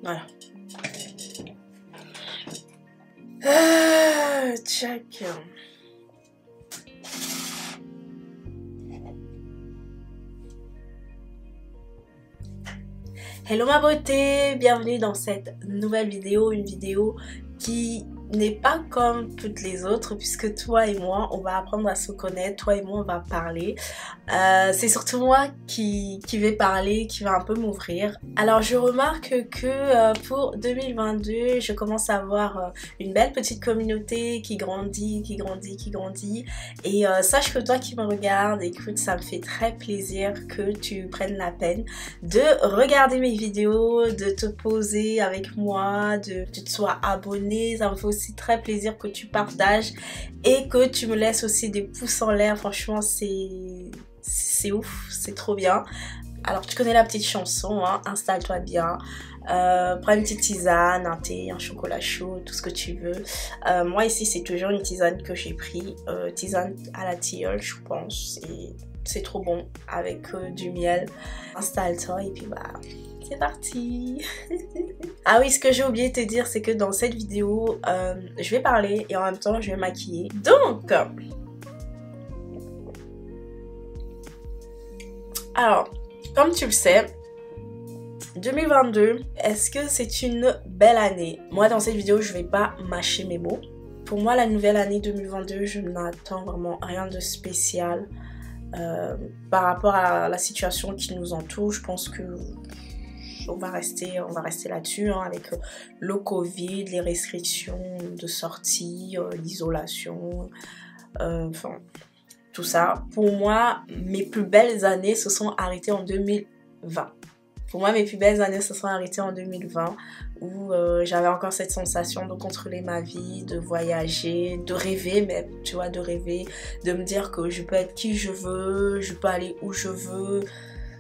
Voilà. Check. Hello ma beauté, bienvenue dans cette nouvelle vidéo, une vidéo qui n'est pas comme toutes les autres puisque toi et moi on va apprendre à se connaître, toi et moi on va parler. C'est surtout moi qui vais parler, qui va un peu m'ouvrir. Alors je remarque que pour 2022 je commence à avoir une belle petite communauté qui grandit et sache que toi qui me regardes, écoute, ça me fait très plaisir que tu prennes la peine de regarder mes vidéos, de te poser avec moi, que tu te sois abonné. Ça me fait aussi très plaisir que tu partages et que tu me laisses aussi des pouces en l'air. Franchement c'est ouf, c'est trop bien. Alors tu connais la petite chanson, hein, installe-toi bien, prends une petite tisane, un thé, un chocolat chaud, tout ce que tu veux. Moi ici c'est toujours une tisane que j'ai pris, tisane à la tilleul je pense, et c'est trop bon avec du miel. Installe-toi et puis bah c'est parti. Ah oui, ce que j'ai oublié de te dire, c'est que dans cette vidéo, je vais parler et en même temps, je vais maquiller. Donc, alors, comme tu le sais, 2022, est-ce que c'est une belle année? Moi, dans cette vidéo, je vais pas mâcher mes mots. Pour moi, la nouvelle année 2022, je n'attends vraiment rien de spécial par rapport à la situation qui nous entoure. Je pense que on va rester là-dessus, hein, avec le Covid, les restrictions de sortie, l'isolation, enfin tout ça. Pour moi, mes plus belles années se sont arrêtées en 2020. Pour moi, mes plus belles années se sont arrêtées en 2020 où j'avais encore cette sensation de contrôler ma vie, de voyager, de rêver même, tu vois, de rêver, de me dire que je peux être qui je veux, je peux aller où je veux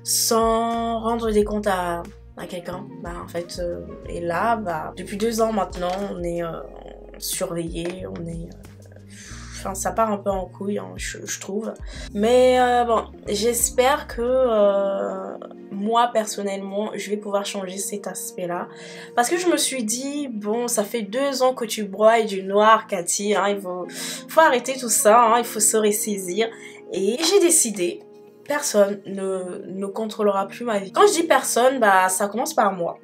sans rendre des comptes à quelqu'un. Bah en fait, et là, bah depuis 2 ans maintenant, on est surveillé, on est... Enfin, ça part un peu en couille, hein, je trouve. Mais bon, j'espère que moi, personnellement, je vais pouvoir changer cet aspect-là. Parce que je me suis dit, bon, ça fait 2 ans que tu broies du noir, Cathy. Hein, il faut arrêter tout ça, hein, il faut se ressaisir. Et j'ai décidé, personne ne contrôlera plus ma vie. Quand je dis personne, bah ça commence par moi.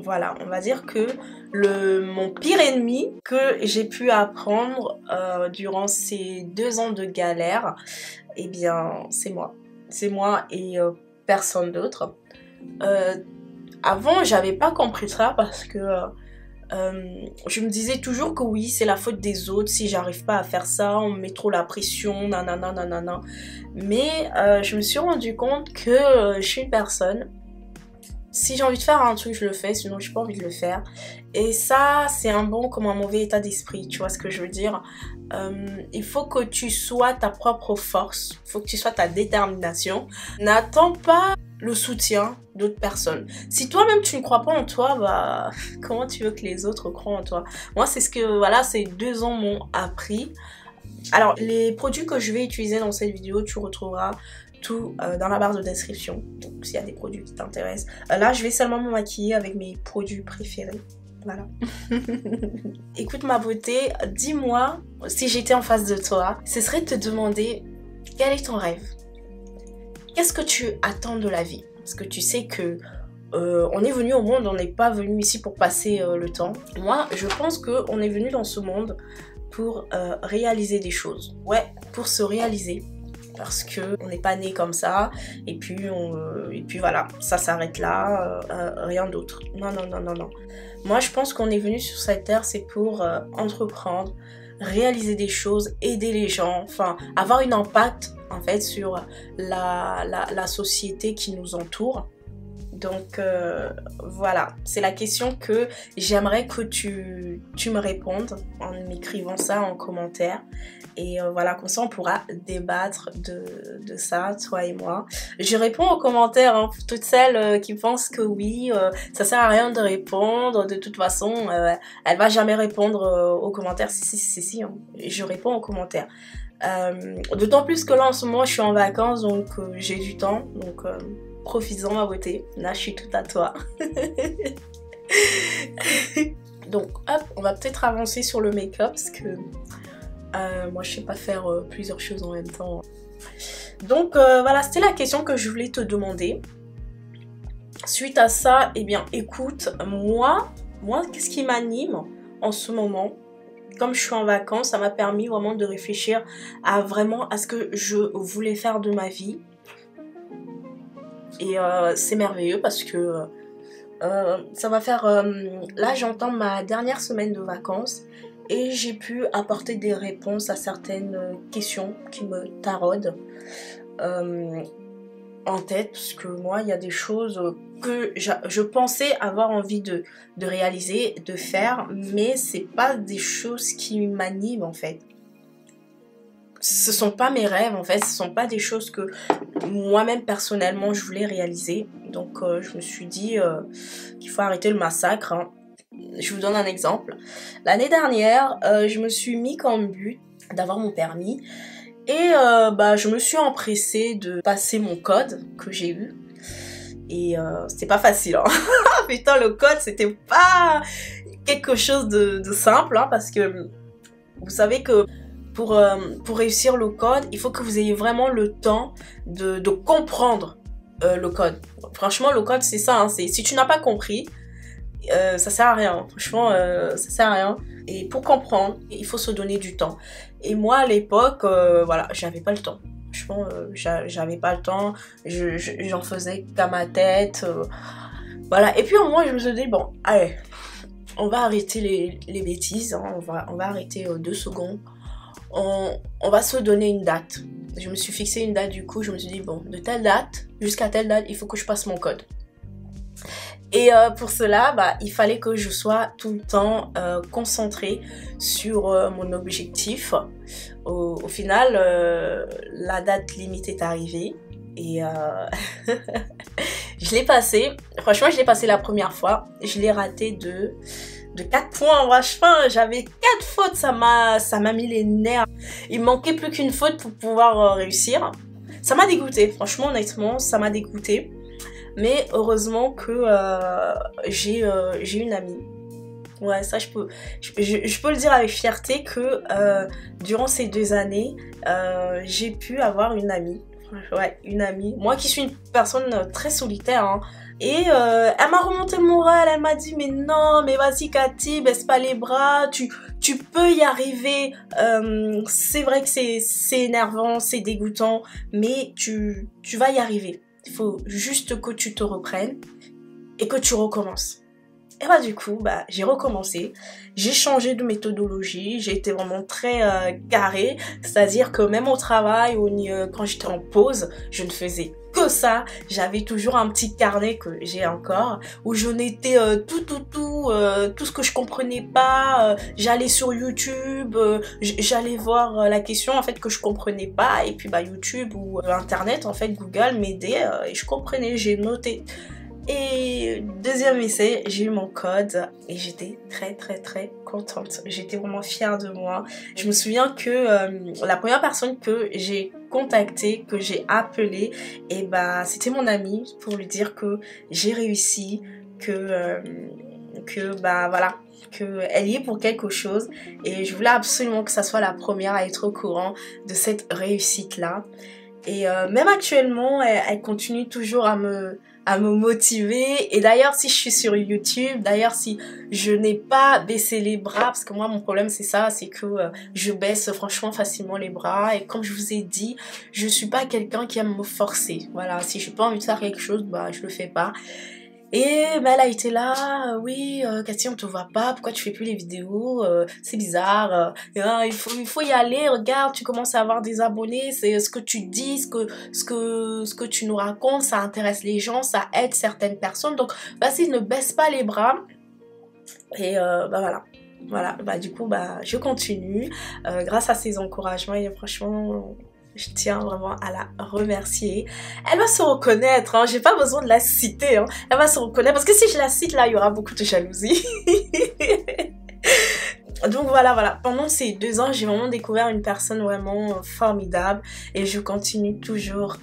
Voilà, on va dire que mon pire ennemi que j'ai pu apprendre durant ces 2 ans de galère, eh bien c'est moi. C'est moi et personne d'autre. Avant, j'avais pas compris ça parce que je me disais toujours que oui, c'est la faute des autres si j'arrive pas à faire ça, on me met trop la pression, nanana, nanana. Mais je me suis rendu compte que je suis une personne. Si j'ai envie de faire un truc, je le fais, sinon j'ai pas envie de le faire. Et ça, c'est un bon comme un mauvais état d'esprit, tu vois ce que je veux dire. Il faut que tu sois ta propre force, il faut que tu sois ta détermination. N'attends pas le soutien d'autres personnes. Si toi-même tu ne crois pas en toi, bah comment tu veux que les autres croient en toi? Moi, c'est ce que, voilà, ces 2 ans m'ont appris. Alors, les produits que je vais utiliser dans cette vidéo, tu retrouveras tout dans la barre de description, donc s'il y a des produits qui t'intéressent. Là je vais seulement me maquiller avec mes produits préférés, voilà. Écoute ma beauté, dis-moi, si j'étais en face de toi, ce serait de te demander quel est ton rêve, qu'est-ce que tu attends de la vie, parce que tu sais que on est venu au monde, on n'est pas venu ici pour passer le temps. Moi je pense qu'on est venu dans ce monde pour réaliser des choses, ouais, pour se réaliser. Parce que on n'est pas né comme ça et puis voilà, ça s'arrête là, rien d'autre. Non. Moi je pense qu'on est venu sur cette terre, c'est pour entreprendre, réaliser des choses, aider les gens, enfin avoir un impact en fait sur la société qui nous entoure. Donc voilà, c'est la question que j'aimerais que tu me répondes en m'écrivant ça en commentaire. Et voilà, comme ça on pourra débattre de ça, toi et moi. Je réponds aux commentaires, hein, pour toutes celles qui pensent que oui, ça sert à rien de répondre. De toute façon, elle va jamais répondre aux commentaires. Si, hein. Je réponds aux commentaires. D'autant plus que là en ce moment je suis en vacances, donc j'ai du temps. Donc profites-en ma beauté. Là, je suis tout à toi. Donc, hop, on va peut-être avancer sur le make-up parce que moi, je sais pas faire plusieurs choses en même temps. Donc, voilà, c'était la question que je voulais te demander. Suite à ça, eh bien, écoute, moi qu'est-ce qui m'anime en ce moment? Comme je suis en vacances, ça m'a permis vraiment de réfléchir à ce que je voulais faire de ma vie. Et c'est merveilleux parce que ça va faire... là, j'entends ma dernière semaine de vacances et j'ai pu apporter des réponses à certaines questions qui me taraudent en tête. Parce que moi, il y a des choses que je pensais avoir envie de réaliser, de faire, mais c'est pas des choses qui m'animent en fait. Ce sont pas mes rêves en fait, ce sont pas des choses que moi-même personnellement je voulais réaliser. Donc je me suis dit qu'il faut arrêter le massacre, hein. Je vous donne un exemple. L'année dernière, je me suis mis comme but d'avoir mon permis et je me suis empressée de passer mon code que j'ai eu. Et c'était pas facile, hein. Putain, le code c'était pas quelque chose de simple, hein, parce que vous savez que pour réussir le code, il faut que vous ayez vraiment le temps de comprendre le code. Franchement, le code c'est ça, hein, si tu n'as pas compris, ça sert à rien. Franchement, ça sert à rien. Et pour comprendre, il faut se donner du temps. Et moi à l'époque, voilà, j'avais pas le temps. Franchement, j'avais pas le temps, j'en faisais qu'à ma tête, voilà. Et puis au moins je me suis dit, bon, allez, on va arrêter les bêtises, hein. on va arrêter 2 secondes, on va se donner une date. Je me suis fixé une date, du coup je me suis dit, bon, de telle date jusqu'à telle date, il faut que je passe mon code. Et pour cela, il fallait que je sois tout le temps concentrée sur mon objectif. Au final, la date limite est arrivée et je l'ai passé. Franchement, je l'ai passé la première fois. Je l'ai raté de 4 points. Franchement, j'avais 4 fautes. Ça m'a mis les nerfs. Il manquait plus qu'une faute pour pouvoir réussir. Ça m'a dégoûté. Franchement, honnêtement, ça m'a dégoûté. Mais heureusement que j'ai une amie. Ouais, ça je peux le dire avec fierté que durant ces 2 années, j'ai pu avoir une amie. Ouais, une amie. Moi qui suis une personne très solitaire, hein. Et elle m'a remonté le moral, elle m'a dit mais non, mais vas-y Cathy, baisse pas les bras, tu peux y arriver. C'est vrai que c'est énervant, c'est dégoûtant, mais tu vas y arriver. Il faut juste que tu te reprennes et que tu recommences. Et du coup, j'ai recommencé. J'ai changé de méthodologie. J'ai été vraiment très carrée. C'est-à-dire que même au travail, quand j'étais en pause, je ne faisais que ça. J'avais toujours un petit carnet que j'ai encore, où je notais tout ce que je comprenais pas. J'allais sur YouTube, j'allais voir la question en fait que je comprenais pas. Et puis YouTube ou Internet, en fait, Google m'aidait et je comprenais, j'ai noté. Et deuxième essai, j'ai eu mon code et j'étais très contente. J'étais vraiment fière de moi. Je me souviens que la première personne que j'ai contactée, que j'ai appelée, et c'était mon amie pour lui dire que j'ai réussi, que voilà, qu'elle y est pour quelque chose. Et je voulais absolument que ça soit la première à être au courant de cette réussite-là. Et même actuellement, elle continue toujours à me motiver. Et d'ailleurs, si je suis sur YouTube, d'ailleurs, si je n'ai pas baissé les bras, parce que moi, mon problème, c'est ça, c'est que je baisse franchement facilement les bras. Et comme je vous ai dit, je suis pas quelqu'un qui aime me forcer. Voilà, si j'ai pas envie de faire quelque chose, je le fais pas. Et elle a été là, oui, Cathy, on te voit pas, pourquoi tu fais plus les vidéos, c'est bizarre, il faut y aller, regarde, tu commences à avoir des abonnés, c'est ce que tu dis, ce que tu nous racontes, ça intéresse les gens, ça aide certaines personnes, donc vas-y, ne baisse pas les bras. Et voilà, du coup, je continue, grâce à ces encouragements, et franchement... Je tiens vraiment à la remercier. Elle va se reconnaître, hein. J'ai pas besoin de la citer, hein. Elle va se reconnaître parce que si je la cite là, il y aura beaucoup de jalousie. Donc voilà. Pendant ces 2 ans, j'ai vraiment découvert une personne vraiment formidable et je continue toujours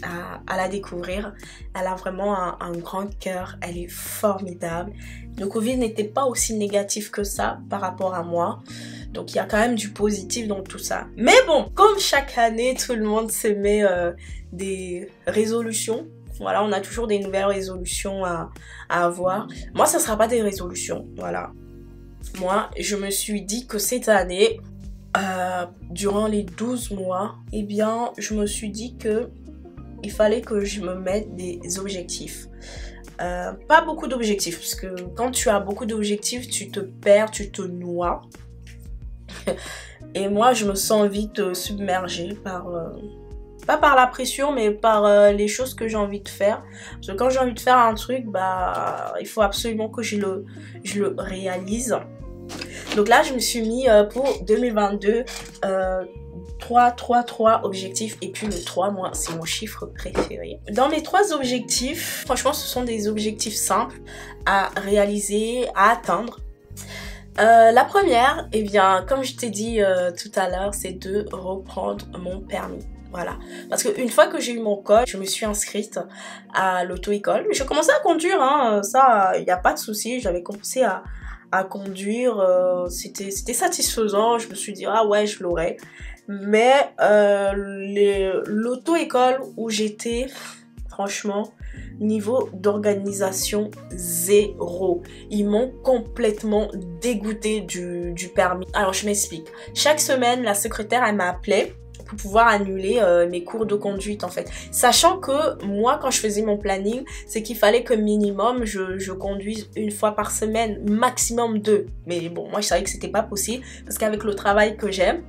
à la découvrir. Elle a vraiment un grand cœur, elle est formidable. Le Covid n'était pas aussi négatif que ça par rapport à moi. Donc il y a quand même du positif dans tout ça. Mais bon, comme chaque année, tout le monde se met des résolutions. Voilà, on a toujours des nouvelles résolutions à avoir. Moi, ça ne sera pas des résolutions, voilà. Moi, je me suis dit que cette année, durant les 12 mois, eh bien, je me suis dit que il fallait que je me mette des objectifs. Pas beaucoup d'objectifs, parce que quand tu as beaucoup d'objectifs, tu te perds, tu te noies. Et moi, je me sens vite submergée par... pas par la pression, mais par les choses que j'ai envie de faire. Parce que quand j'ai envie de faire un truc, bah, il faut absolument que je le réalise. Donc là, je me suis mis pour 2022 3 objectifs. Et puis le 3, moi, c'est mon chiffre préféré. Dans mes 3 objectifs, franchement, ce sont des objectifs simples à réaliser, à atteindre. La première, eh bien, comme je t'ai dit tout à l'heure, c'est de reprendre mon permis. Voilà, parce qu'une fois que j'ai eu mon code, je me suis inscrite à l'auto-école. Je commençais à conduire, hein, ça, il n'y a pas de souci. J'avais commencé à conduire, c'était satisfaisant. Je me suis dit, ah ouais, je l'aurais. Mais l'auto-école où j'étais, franchement, niveau d'organisation, 0. Ils m'ont complètement dégoûté du permis. Alors, je m'explique. Chaque semaine, la secrétaire, elle m'appelait pour pouvoir annuler mes cours de conduite en fait. Sachant que moi quand je faisais mon planning, c'est qu'il fallait que minimum je conduise 1 fois par semaine, maximum 2. Mais bon, moi je savais que c'était pas possible parce qu'avec le travail que j'aime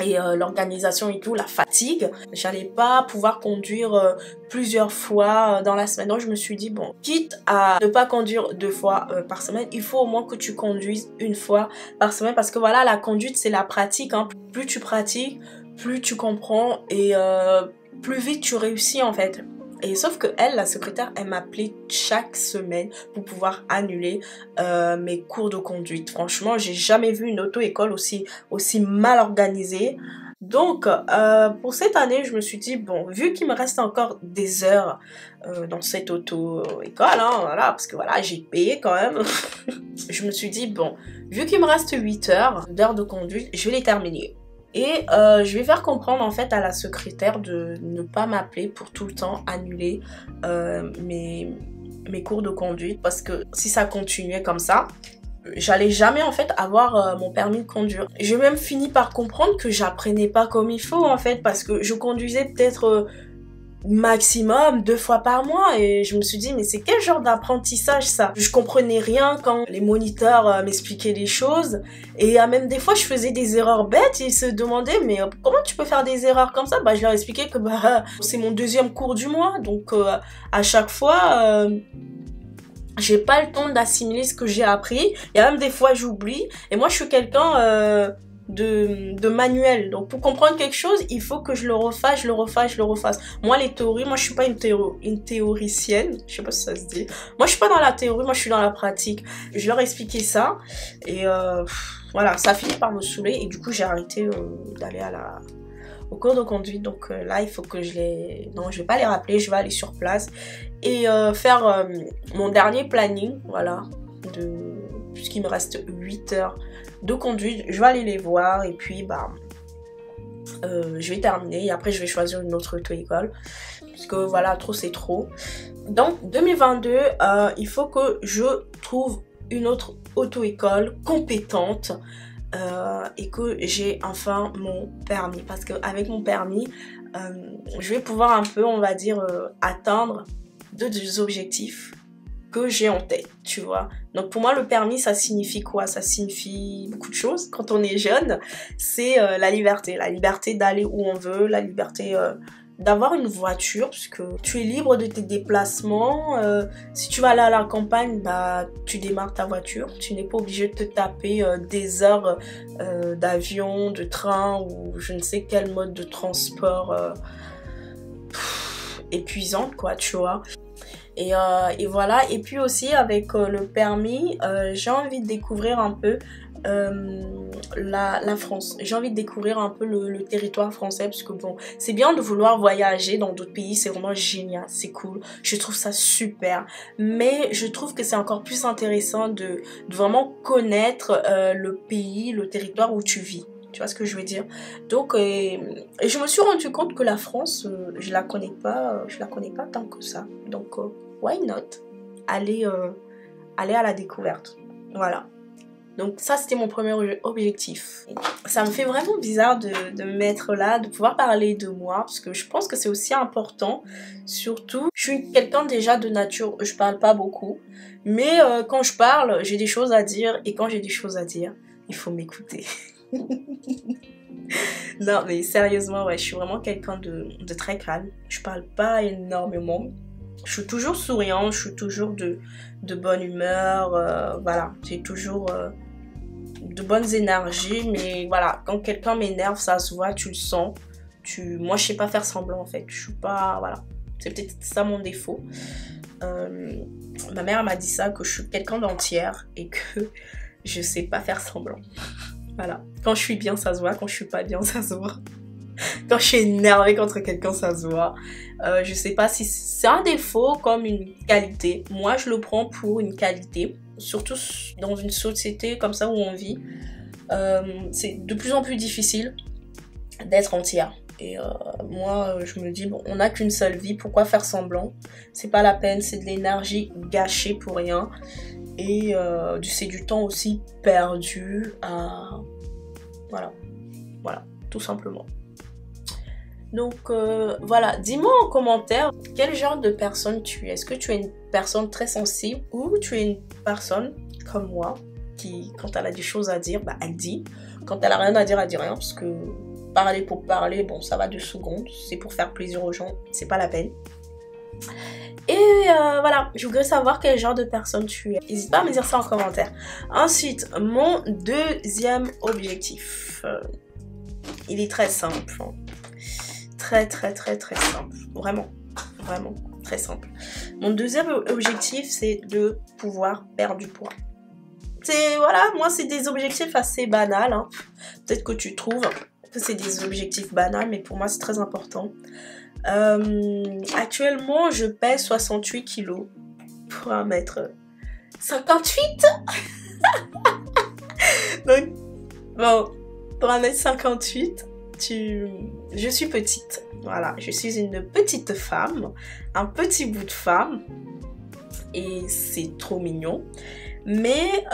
et l'organisation et tout, la fatigue, j'allais pas pouvoir conduire plusieurs fois dans la semaine. Donc je me suis dit bon, quitte à ne pas conduire 2 fois par semaine, il faut au moins que tu conduises 1 fois par semaine parce que voilà, la conduite c'est la pratique, hein. Plus tu pratiques, plus tu comprends et plus vite tu réussis en fait. Et sauf que elle, la secrétaire, elle m'appelait chaque semaine pour pouvoir annuler mes cours de conduite. Franchement, j'ai jamais vu une auto-école aussi mal organisée. Donc, pour cette année, je me suis dit, bon, vu qu'il me reste encore des heures dans cette auto-école, hein, voilà, parce que voilà, j'ai payé quand même. Je me suis dit, bon, vu qu'il me reste 8 heures d'heures de conduite, je vais les terminer. Et je vais faire comprendre en fait à la secrétaire de ne pas m'appeler pour tout le temps annuler mes cours de conduite parce que si ça continuait comme ça, j'allais jamais en fait avoir mon permis de conduire. J'ai même fini par comprendre que j'apprenais pas comme il faut en fait parce que je conduisais peut-être maximum 2 fois par mois et je me suis dit mais c'est quel genre d'apprentissage ça? Je comprenais rien quand les moniteurs m'expliquaient les choses et même des fois je faisais des erreurs bêtes et ils se demandaient mais comment tu peux faire des erreurs comme ça? Bah je leur expliquais que bah c'est mon 2e cours du mois donc à chaque fois j'ai pas le temps d'assimiler ce que j'ai appris. Il y a même des fois j'oublie et moi je suis quelqu'un de manuel. Donc pour comprendre quelque chose, il faut que je le refasse. Moi les théories, moi je suis pas une théoricienne, je sais pas si ça se dit. Moi je suis pas dans la théorie, moi je suis dans la pratique. Je leur ai expliqué ça et voilà, ça a fini par me saouler et du coup j'ai arrêté d'aller au cours de conduite. Donc là il faut que non, je vais pas les rappeler, je vais aller sur place et faire mon dernier planning, voilà, puisqu'il me reste 8 heures de conduite, je vais aller les voir et puis bah je vais terminer et après je vais choisir une autre auto-école parce que voilà, trop c'est trop. Donc 2022, il faut que je trouve une autre auto-école compétente et que j'ai enfin mon permis parce qu'avec mon permis je vais pouvoir un peu, on va dire, atteindre 2 objectifs que j'ai en tête, tu vois. Donc pour moi le permis ça signifie quoi? Ça signifie beaucoup de choses. Quand on est jeune, c'est la liberté d'aller où on veut, la liberté d'avoir une voiture puisque tu es libre de tes déplacements. Si tu vas aller à la campagne, bah tu démarres ta voiture, tu n'es pas obligé de te taper des heures d'avion, de train ou je ne sais quel mode de transport épuisante quoi, tu vois. Et voilà, et puis aussi avec le permis, j'ai envie de découvrir un peu la France. J'ai envie de découvrir un peu le territoire français parce que bon, c'est bien de vouloir voyager dans d'autres pays, c'est vraiment génial, c'est cool. Je trouve ça super. Mais je trouve que c'est encore plus intéressant de vraiment connaître le pays, le territoire où tu vis. Tu vois ce que je veux dire? Donc, et je me suis rendu compte que la France, je la connais pas tant que ça. Donc, why not? Aller à la découverte. Voilà. Donc ça, c'était mon premier objectif. Ça me fait vraiment bizarre de me mettre là, de pouvoir parler de moi, parce que je pense que c'est aussi important. Surtout, je suis quelqu'un déjà de nature, je parle pas beaucoup. Mais quand je parle, j'ai des choses à dire. Et quand j'ai des choses à dire, il faut m'écouter. Non, mais sérieusement, ouais, je suis vraiment quelqu'un de très calme. Je parle pas énormément. Je suis toujours souriante, je suis toujours de bonne humeur. Voilà, j'ai toujours... de bonnes énergies, mais voilà, quand quelqu'un m'énerve, ça se voit, tu le sens. Moi, je sais pas faire semblant en fait. Je suis pas, voilà, c'est peut-être ça mon défaut. Ma mère m'a dit ça, que je suis quelqu'un d'entière et que je sais pas faire semblant. Voilà, quand je suis bien, ça se voit. Quand je suis pas bien, ça se voit. Quand je suis énervée contre quelqu'un, ça se voit. Je sais pas si c'est un défaut comme une qualité. Moi, je le prends pour une qualité. Surtout dans une société comme ça où on vit, c'est de plus en plus difficile d'être entière. Et moi, je me dis, bon, on n'a qu'une seule vie, pourquoi faire semblant? C'est pas la peine, c'est de l'énergie gâchée pour rien. Et c'est du temps aussi perdu à... Voilà, tout simplement. Donc voilà, dis-moi en commentaire quel genre de personne tu es. Est-ce que tu es une personne très sensible ou tu es une personne comme moi qui, quand elle a des choses à dire, bah, elle dit. Quand elle a rien à dire, elle dit rien parce que parler pour parler, bon, ça va 2 secondes. C'est pour faire plaisir aux gens, c'est pas la peine. Et voilà, je voudrais savoir quel genre de personne tu es. N'hésite pas à me dire ça en commentaire. Ensuite, mon deuxième objectif. Il est très simple. Très simple. Vraiment très simple. Mon deuxième objectif, c'est de pouvoir perdre du poids. Voilà, moi c'est des objectifs assez banals. Hein. Peut-être que tu trouves que c'est des objectifs banals, mais pour moi c'est très important. Actuellement, je pèse 68 kilos pour 1m58. Donc, bon, pour 1m58, je suis petite. Voilà, je suis une petite femme, un petit bout de femme. Et c'est trop mignon. Mais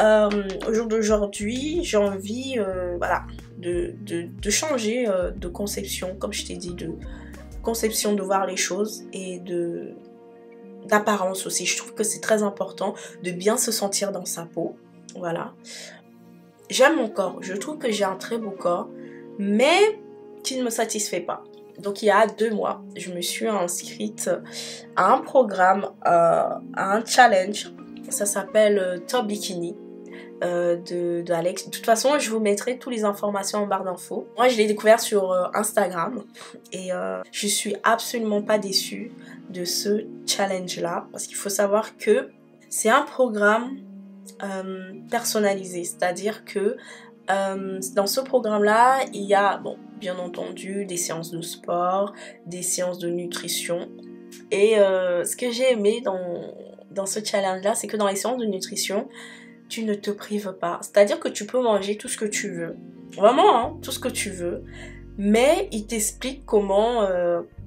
au jour d'aujourd'hui, j'ai envie voilà, de changer de conception, comme je t'ai dit, de conception de voir les choses et d'apparence aussi. Je trouve que c'est très important de bien se sentir dans sa peau. Voilà. J'aime mon corps. Je trouve que j'ai un très beau corps, mais qui ne me satisfait pas. Donc il y a 2 mois, je me suis inscrite à un programme, à un challenge. Ça s'appelle Top Bikini de Alex. De toute façon, je vous mettrai toutes les informations en barre d'infos. Moi, je l'ai découvert sur Instagram et je suis absolument pas déçue de ce challenge-là parce qu'il faut savoir que c'est un programme personnalisé. C'est-à-dire que dans ce programme-là, il y a, bon, bien entendu, des séances de sport, des séances de nutrition. Et ce que j'ai aimé dans ce challenge-là, c'est que dans les séances de nutrition, tu ne te prives pas. C'est-à-dire que tu peux manger tout ce que tu veux. Vraiment, hein, tout ce que tu veux. Mais il t'explique comment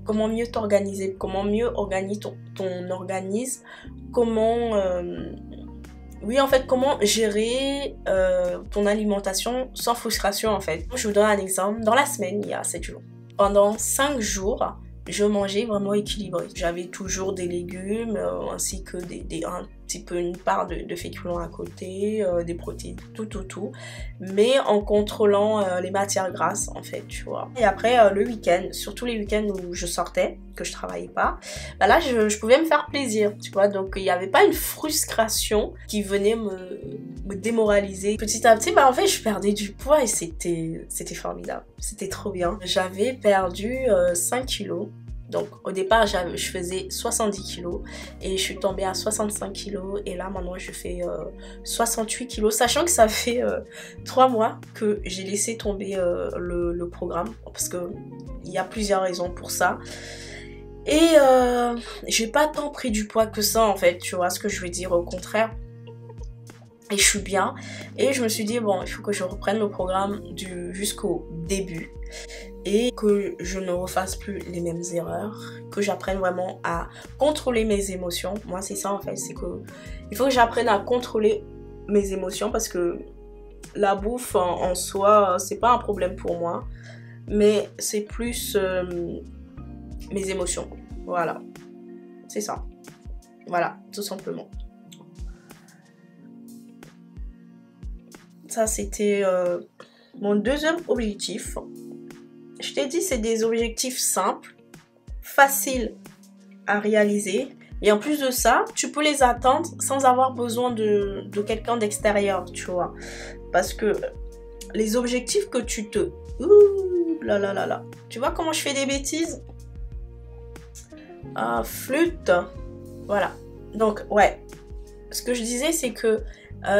mieux t'organiser, comment mieux organiser ton organisme, comment... oui, en fait, comment gérer ton alimentation sans frustration, en fait. Je vous donne un exemple. Dans la semaine, il y a 7 jours. Pendant 5 jours, je mangeais vraiment équilibré. J'avais toujours des légumes, ainsi que un petit peu une part de féculents à côté, des protéines, tout. Mais en contrôlant les matières grasses, en fait, tu vois. Et après, le week-end, surtout les week-ends où je sortais, que je travaillais pas, bah là, je pouvais me faire plaisir, tu vois. Donc, il n'y avait pas une frustration qui venait me démoraliser. Petit à petit, bah en fait, je perdais du poids et c'était formidable. C'était trop bien. J'avais perdu 5 kilos. Donc au départ je faisais 70 kilos et je suis tombée à 65 kilos et là maintenant je fais 68 kilos, sachant que ça fait 3 mois que j'ai laissé tomber le programme parce que il y a plusieurs raisons pour ça. Et j'ai pas tant pris du poids que ça en fait, tu vois ce que je veux dire, au contraire. Et je suis bien. Et je me suis dit, bon, il faut que je reprenne le programme jusqu'au début. Et que je ne refasse plus les mêmes erreurs. Que j'apprenne vraiment à contrôler mes émotions. Moi, c'est ça en fait. C'est que il faut que j'apprenne à contrôler mes émotions. Parce que la bouffe en soi, c'est pas un problème pour moi. Mais c'est plus mes émotions. Voilà. C'est ça. Voilà, tout simplement. Ça, c'était mon deuxième objectif. Je t'ai dit, c'est des objectifs simples, faciles à réaliser. Et en plus de ça, tu peux les atteindre sans avoir besoin de quelqu'un d'extérieur, tu vois. Parce que les objectifs que tu te... Ouh là là là là. Tu vois comment je fais des bêtises? Ah, flûte. Voilà. Donc, ouais. Ce que je disais, c'est que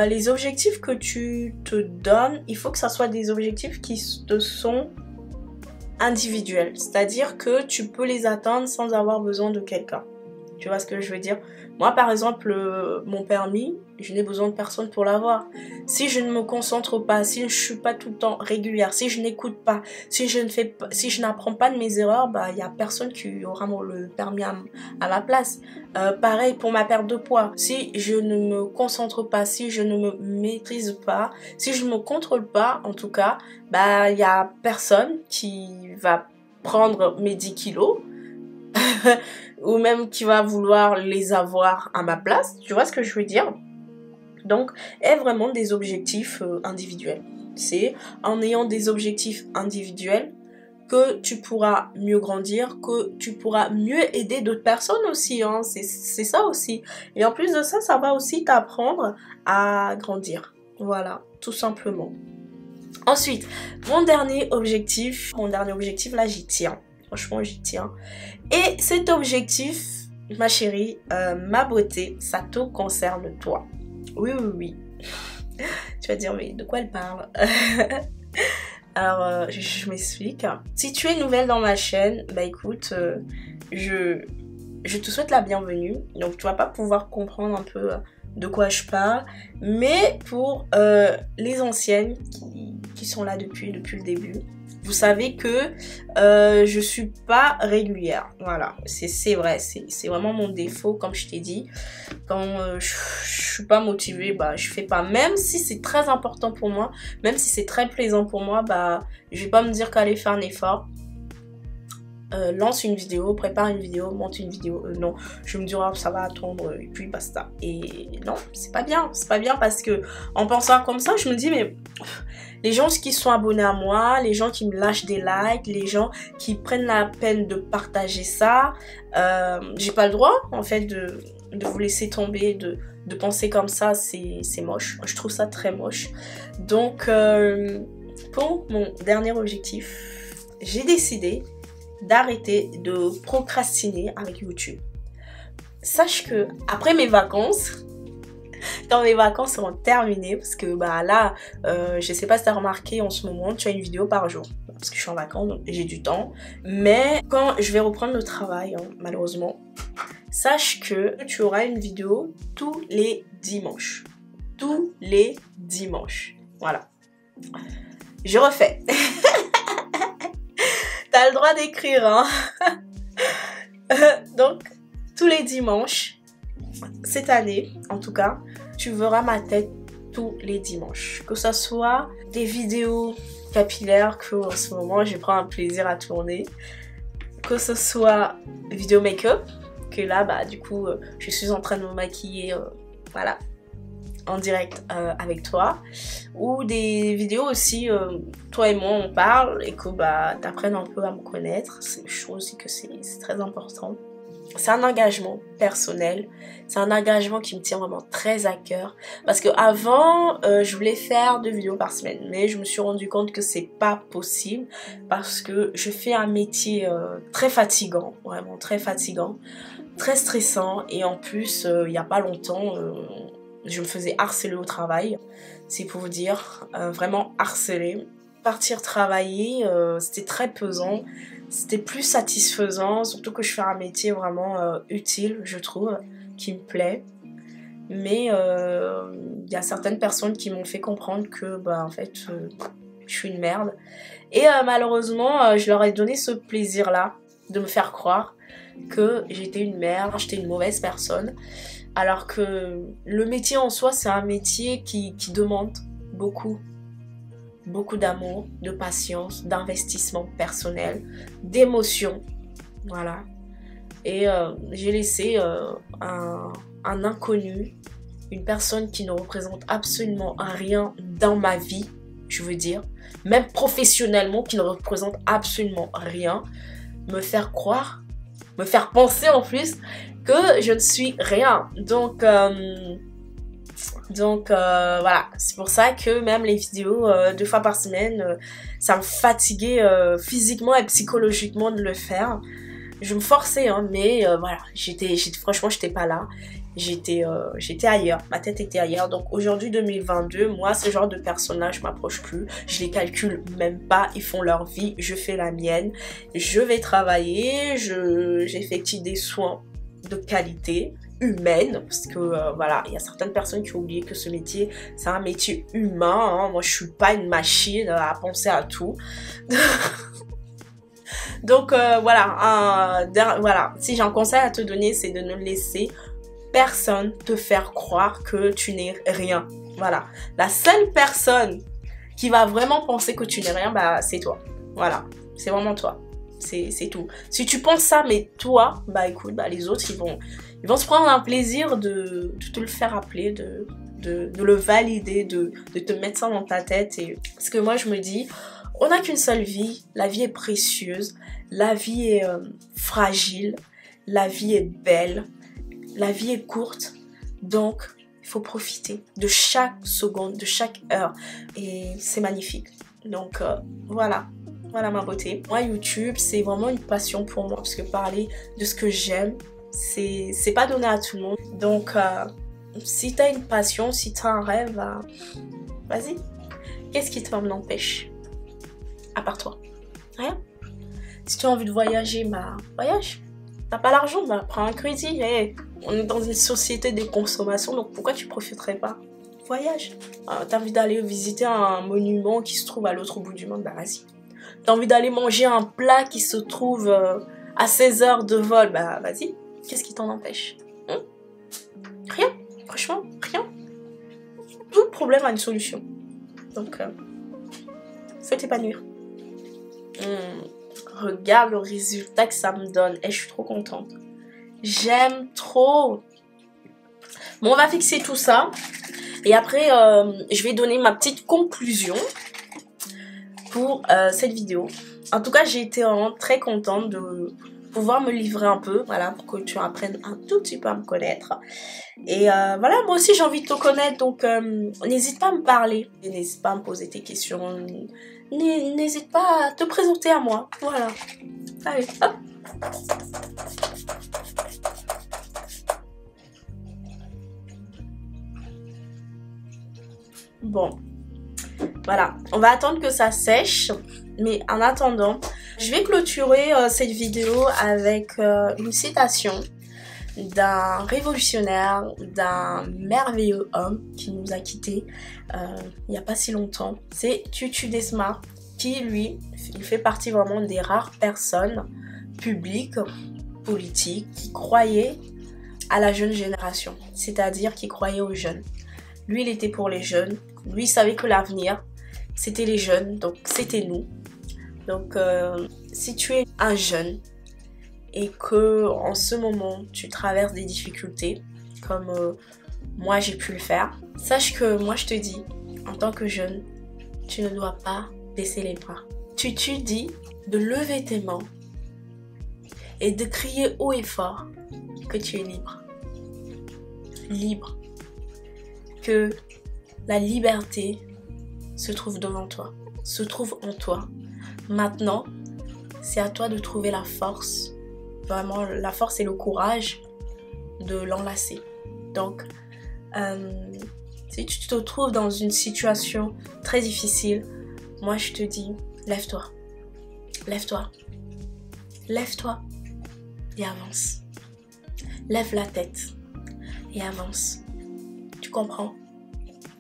les objectifs que tu te donnes, il faut que ça soit des objectifs qui te sont individuels. C'est-à-dire que tu peux les atteindre sans avoir besoin de quelqu'un. Tu vois ce que je veux dire? Moi, par exemple, mon permis, je n'ai besoin de personne pour l'avoir. Si je ne me concentre pas, si je ne suis pas tout le temps régulière, si je n'écoute pas, si je n'apprends pas de mes erreurs, bah, il n'y a personne qui aura le permis à ma place. Pareil pour ma perte de poids. Si je ne me concentre pas, si je ne me maîtrise pas, si je ne me contrôle pas, en tout cas, bah, il n'y a personne qui va prendre mes 10 kilos ou même qui va vouloir les avoir à ma place. Tu vois ce que je veux dire? Donc, aie vraiment des objectifs individuels. C'est en ayant des objectifs individuels que tu pourras mieux grandir, que tu pourras mieux aider d'autres personnes aussi. Hein. C'est ça aussi. Et en plus de ça, ça va aussi t'apprendre à grandir. Voilà, tout simplement. Ensuite, mon dernier objectif, là, j'y tiens. Franchement, j'y tiens. Et cet objectif, ma chérie, ma beauté, ça te concerne toi. Oui, oui, oui. Tu vas dire, mais de quoi elle parle? Alors, je m'explique. Si tu es nouvelle dans ma chaîne, bah écoute, je te souhaite la bienvenue. Donc, tu vas pas pouvoir comprendre un peu de quoi je parle. Mais pour les anciennes qui sont là depuis le début, vous savez que je suis pas régulière. Voilà, c'est vrai, c'est vraiment mon défaut, comme je t'ai dit. Quand je suis pas motivée, bah je fais pas. Même si c'est très important pour moi, même si c'est très plaisant pour moi, bah je vais pas me dire qu'aller faire un effort. Lance une vidéo, prépare une vidéo, monte une vidéo. Non, je me dis oh, ça va attendre et puis basta. Et non, c'est pas bien parce que en pensant comme ça, je me dis mais les gens qui sont abonnés à moi, les gens qui me lâchent des likes, les gens qui prennent la peine de partager ça, j'ai pas le droit en fait de vous laisser tomber, de penser comme ça, c'est moche. Je trouve ça très moche. Donc pour mon dernier objectif, j'ai décidé d'arrêter de procrastiner avec YouTube. Sache que après mes vacances, quand mes vacances seront terminées, parce que bah là, je sais pas si tu as remarqué en ce moment, tu as une vidéo par jour. Parce que je suis en vacances, donc j'ai du temps. Mais quand je vais reprendre le travail, hein, malheureusement, sache que tu auras une vidéo tous les dimanches. Tous les dimanches. Voilà. Je refais. T'as le droit d'écrire, hein. Donc, tous les dimanches, cette année, en tout cas, tu verras ma tête tous les dimanches. Que ce soit des vidéos capillaires que en ce moment, je prends un plaisir à tourner. Que ce soit des vidéos make-up, que là, bah, du coup, je suis en train de me maquiller, voilà, en direct avec toi, ou des vidéos aussi toi et moi on parle et que bah t'apprennes un peu à me connaître. Je trouve aussi que c'est très important. c'est un engagement personnel, c'est un engagement qui me tient vraiment très à cœur. Parce que avant, je voulais faire 2 vidéos par semaine, mais je me suis rendu compte que c'est pas possible parce que je fais un métier très fatigant, vraiment très fatigant, très stressant. Et en plus, il y a pas longtemps, je me faisais harceler au travail, c'est pour vous dire, vraiment harceler. Partir travailler, c'était très pesant. C'était plus satisfaisant, surtout que je fais un métier vraiment utile, je trouve, qui me plaît. Mais il y a certaines personnes qui m'ont fait comprendre que, bah, en fait, je suis une merde. Et malheureusement, je leur ai donné ce plaisir-là, de me faire croire que j'étais une merde, j'étais une mauvaise personne. Alors que le métier en soi, c'est un métier qui demande beaucoup d'amour, de patience, d'investissement personnel, d'émotion, voilà. Et j'ai laissé un inconnu, une personne qui ne représente absolument rien dans ma vie, je veux dire, même professionnellement, qui ne représente absolument rien, me faire croire, me faire penser en plus que je ne suis rien. Donc voilà, c'est pour ça que même les vidéos 2 fois par semaine, ça me fatiguait physiquement et psychologiquement de le faire. Je me forçais, hein, mais voilà, franchement, j'étais pas là. J'étais ailleurs, ma tête était ailleurs. Donc aujourd'hui, 2022, moi, ce genre de personnes-là, je m'approche plus. Je les calcule même pas, ils font leur vie, je fais la mienne. Je vais travailler, j'effectue des soins de qualité humaine, parce que voilà, il y a certaines personnes qui ont oublié que ce métier, c'est un métier humain, hein. Moi, je suis pas une machine à penser à tout. Donc voilà, voilà, si j'ai un conseil à te donner, c'est de ne laisser personne te faire croire que tu n'es rien. Voilà, la seule personne qui va vraiment penser que tu n'es rien, bah c'est toi. Voilà, c'est vraiment toi. C'est tout. Si tu penses ça, mais toi, bah écoute, bah les autres, ils vont se prendre un plaisir de te le faire appeler, de le valider, de te mettre ça dans ta tête. Et parce que moi, je me dis, on n'a qu'une seule vie, la vie est précieuse, la vie est fragile, la vie est belle, la vie est courte, donc il faut profiter de chaque seconde, de chaque heure, et c'est magnifique. Donc voilà ma beauté. Moi, YouTube, c'est vraiment une passion pour moi, parce que parler de ce que j'aime, c'est pas donné à tout le monde. Donc si t'as une passion, si t'as un rêve, vas-y. Qu'est-ce qui t'en empêche? À part toi, rien. Si tu as envie de voyager, bah voyage. T'as pas l'argent, bah prends un crédit. Hey, on est dans une société de consommation, donc pourquoi tu profiterais pas? Voyage. T'as envie d'aller visiter un monument qui se trouve à l'autre bout du monde, bah vas-y. T'as envie d'aller manger un plat qui se trouve à 16 heures de vol, bah vas-y. Qu'est-ce qui t'en empêche? Rien, franchement, rien. Tout problème a une solution. Donc, faut t'épanouir. Regarde le résultat que ça me donne. Et je suis trop contente. J'aime trop. Bon, on va fixer tout ça. Et après, je vais donner ma petite conclusion pour cette vidéo. En tout cas, j'ai été vraiment très contente de pouvoir me livrer un peu. Voilà, pour que tu apprennes un tout petit peu à me connaître. Et voilà, moi aussi j'ai envie de te connaître. Donc, n'hésite pas à me parler. N'hésite pas à me poser tes questions. N'hésite pas à te présenter à moi. Voilà. Allez, hop. Bon. Voilà. On va attendre que ça sèche. Mais en attendant, je vais clôturer cette vidéo avec une citation d'un révolutionnaire, d'un merveilleux homme qui nous a quittés il n'y a pas si longtemps. C'est Tutu Desma, qui lui, il fait partie vraiment des rares personnes publiques, politiques, qui croyaient à la jeune génération, c'est-à-dire qui croyaient aux jeunes. Lui, il était pour les jeunes, lui, il savait que l'avenir, c'était les jeunes, donc c'était nous. Donc, si tu es un jeune, et que en ce moment tu traverses des difficultés comme moi j'ai pu le faire, sache que moi je te dis, en tant que jeune, tu ne dois pas baisser les bras. Tu dit de lever tes mains et de crier haut et fort que tu es libre. Libre. Que la liberté se trouve devant toi, se trouve en toi. Maintenant, c'est à toi de trouver la force, vraiment la force et le courage de l'enlacer. Donc, si tu te trouves dans une situation très difficile, moi je te dis, lève-toi, lève-toi, lève-toi et avance. Lève la tête et avance. Tu comprends?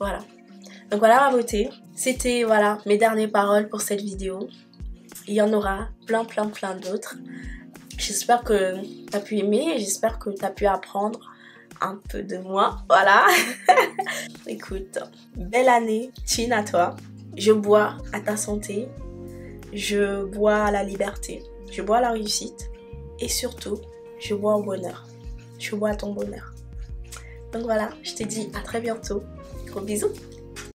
Voilà. Donc voilà ma beauté. C'était voilà mes dernières paroles pour cette vidéo. Il y en aura plein d'autres. J'espère que tu as pu aimer, j'espère que tu as pu apprendre un peu de moi. Voilà. Écoute, belle année, chin à toi. Je bois à ta santé, je bois à la liberté, je bois à la réussite et surtout, je bois au bonheur. Je bois à ton bonheur. Donc voilà, je te dis à très bientôt. Gros bisous.